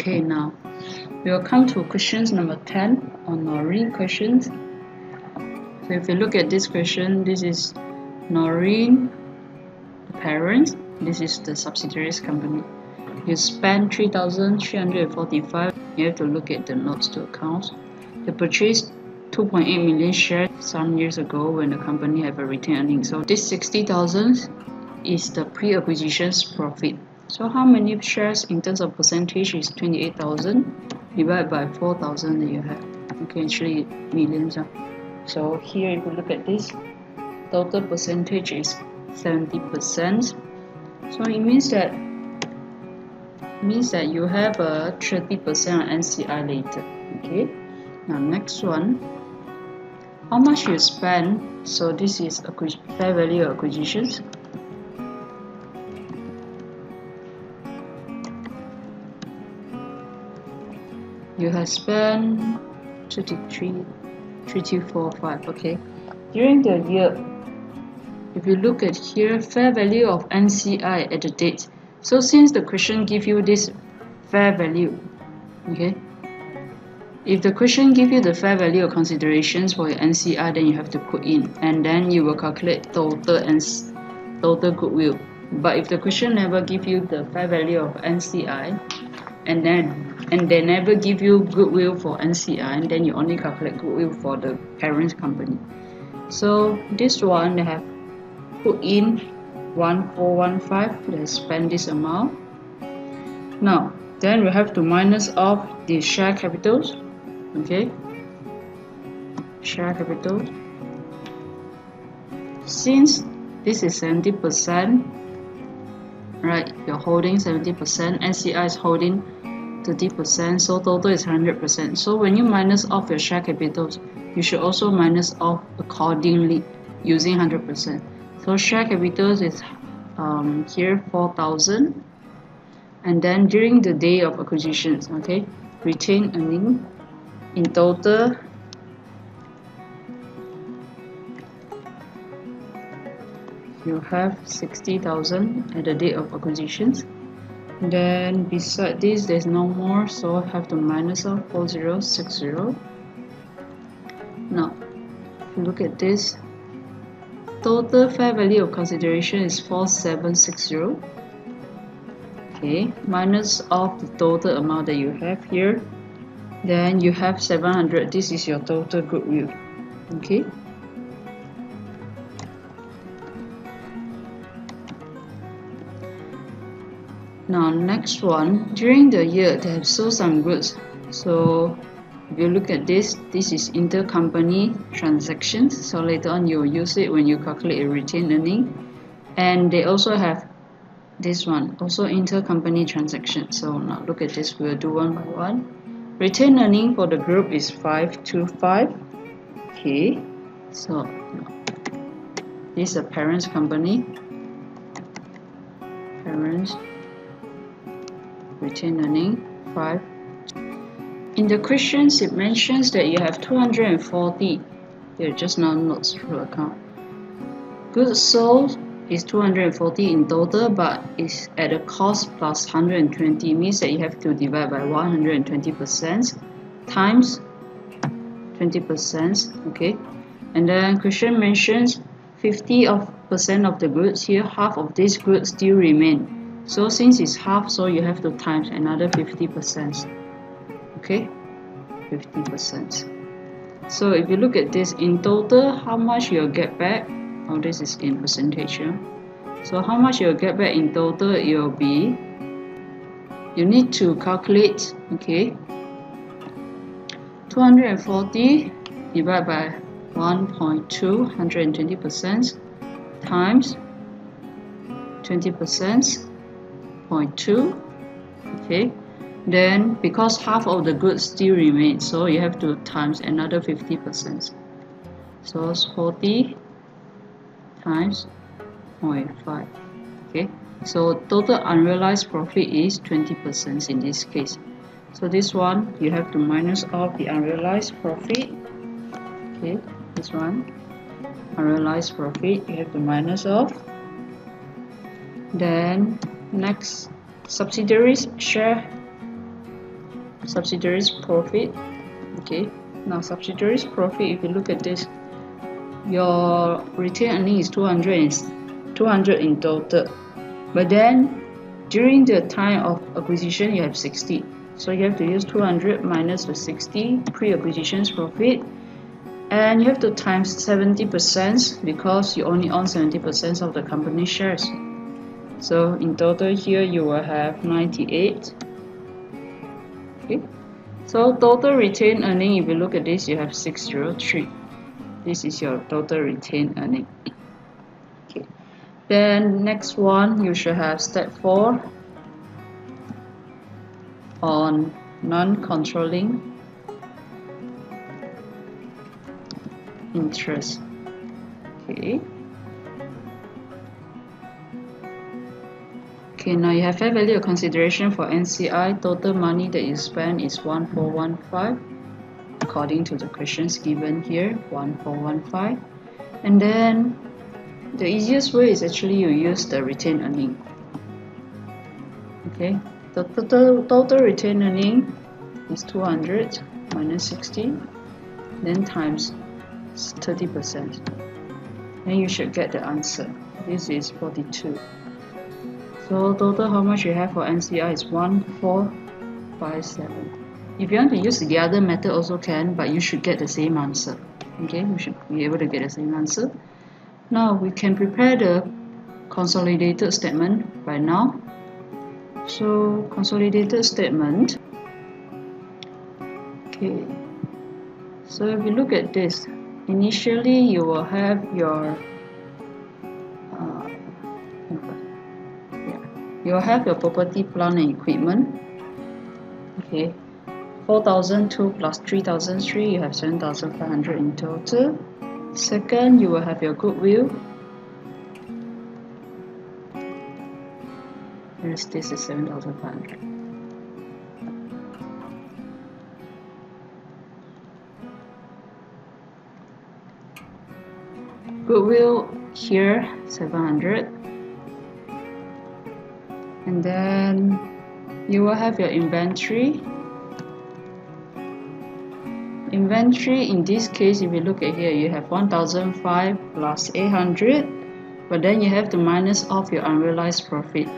Okay, now we will come to questions number 10 on Noreen questions. So if you look at this question, this is Noreen, the parent, this is the subsidiaries company. You spend 3,345. You have to look at the notes to accounts. You purchased 2.8 million shares some years ago when the company have a retained earnings. So this 60,000 is the pre-acquisition's profit. So how many shares in terms of percentage is 28,000 divided by 4,000 that you have. Okay, actually millions. So here if you look at this, total percentage is 70%. So it means that you have a 30% NCI later. Okay. Now next one, how much you spend? So this is fair value acquisitions. You have spent 3,245. Okay. During the year, if you look at here, fair value of NCI at the date. So since the question give you this fair value, okay. If the question give you the fair value of considerations for your NCI, then you have to put in, and then you will calculate total goodwill. But if the question never give you the fair value of NCI, and they never give you goodwill for NCI, and then you only calculate goodwill for the parent company. So this one they have put in 1415, they spend this amount. Now then we have to minus off the share capitals. Okay, share capital. Since this is 70%, right? You're holding 70%, NCI is holding 30%, so total is 100%. So when you minus off your share capitals, you should also minus off accordingly using 100%. So share capitals is here 4,000, and then during the day of acquisitions, okay, retained earning in total you have 60,000 at the date of acquisitions. Then beside this there's no more, so I have to minus off 4060. Now if you look at this, total fair value of consideration is 4760. Okay, minus off the total amount that you have here, then you have 700. This is your total goodwill. Okay. Now next one, during the year they have sold some goods. So if you look at this, this is intercompany transactions. So later on you will use it when you calculate a retained earning. And they also have this one, also intercompany transaction. So now look at this, we'll do one by one. Retained earning for the group is 525. Okay, so this is a parent's company. Parents retained earning 5. In the questions it mentions that you have 240. They're just now notes through account. Goods sold is 240 in total, but it's at a cost plus 120, means that you have to divide by 120% times 20%. Okay, and then question mentions 50% of the goods. Here half of these goods still remain, so since it's half, so you have to times another 50%. Okay, 50%. So if you look at this in total, how much you'll get back? Oh, this is in percentage. So how much you'll get back in total? It will be, you need to calculate, okay, 240 divided by 1.2, 120% times 20%, 0.2. Okay, then because half of the goods still remain, so you have to times another 50%. So it's 40 times 0.5. Okay, so total unrealized profit is 20% in this case. So this one you have to minus off the unrealized profit. Okay, this one unrealized profit you have to minus off. Then next, subsidiaries share subsidiaries profit. Okay, now subsidiaries profit, if you look at this, your retained earning is 200 in total, but then during the time of acquisition you have 60, so you have to use 200 minus the 60 pre-acquisitions profit, and you have to times 70% because you only own 70% of the company shares. So in total here you will have 98. Okay, so total retained earning, if you look at this, you have 603. This is your total retained earning. Okay, then next one you should have step 4 on non-controlling interest. Okay. Okay, now you have fair value of consideration for NCI. Total money that you spend is 1415 according to the questions given here, 1415. And then the easiest way is actually you use the retained earning. Okay, the total retained earning is 200 minus 60, then times 30%. Then you should get the answer. This is 42. So total how much you have for NCI is 1457. If you want to use the other method also can, but you should get the same answer. Okay, you should be able to get the same answer. Now we can prepare the consolidated statement right now. So consolidated statement. Okay, so if you look at this, initially you will have your property, plant and equipment. Okay, 4,002 plus 3,003, you have 7,500 in total. Second, you will have your goodwill. Yes, this is 7,500. Goodwill here 700. And then you will have your inventory. Inventory in this case, if you look at here, you have 1,005 plus 800, but then you have to minus off your unrealized profit.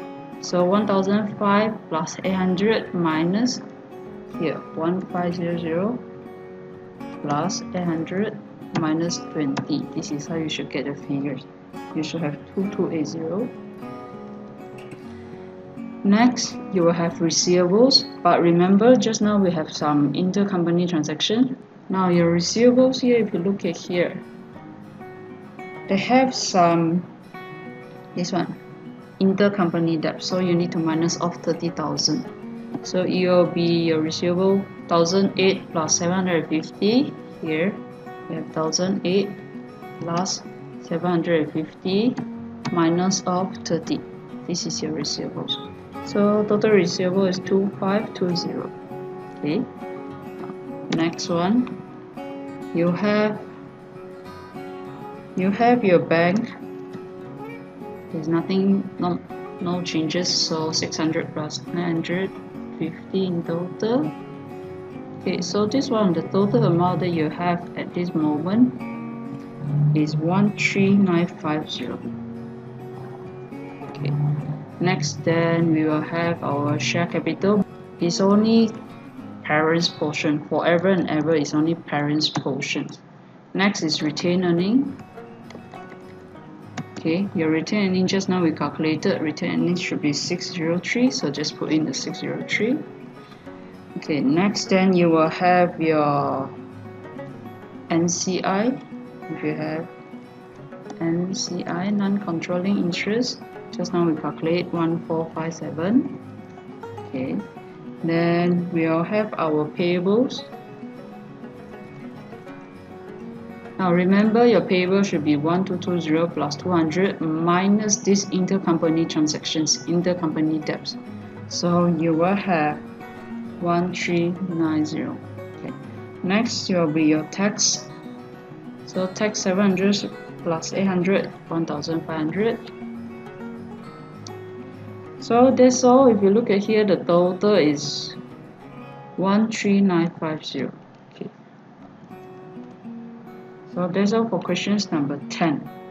So 1,005 plus 800 minus here 1,500 plus 800 minus 20. This is how you should get the figures. You should have 2280. Next, you will have receivables, but remember just now we have some intercompany transaction. Now your receivables here, if you look at here, they have some, this one, intercompany debt, so you need to minus off 30,000. So it will be your receivable 1,008 plus 750. Here we have 1,008 plus 750 minus of 30. This is your receivables. So total receivable is 2520. Okay. Next one, you have your bank. There's nothing, no changes. So 600 plus 950 in total. Okay. So this one, the total amount that you have at this moment is 13950. Okay. Next, then we will have our share capital. It's only parents portion, forever and ever is only parents portion. Next is retained earning. Okay, your retained earning just now we calculated, retained earning should be 603, so just put in the 603. Okay, next then you will have your NCI. If you have NCI, non-controlling interest, just now we calculate 1457. Okay, then we'll have our payables. Now remember your payable should be 1220 plus 200 minus this intercompany transactions, intercompany debts. So you will have 1390. Okay. Next will be your tax. So tax 700 plus 800, 1500. So that's all. If you look at here, the total is 13950. Okay. So that's all for questions number 10.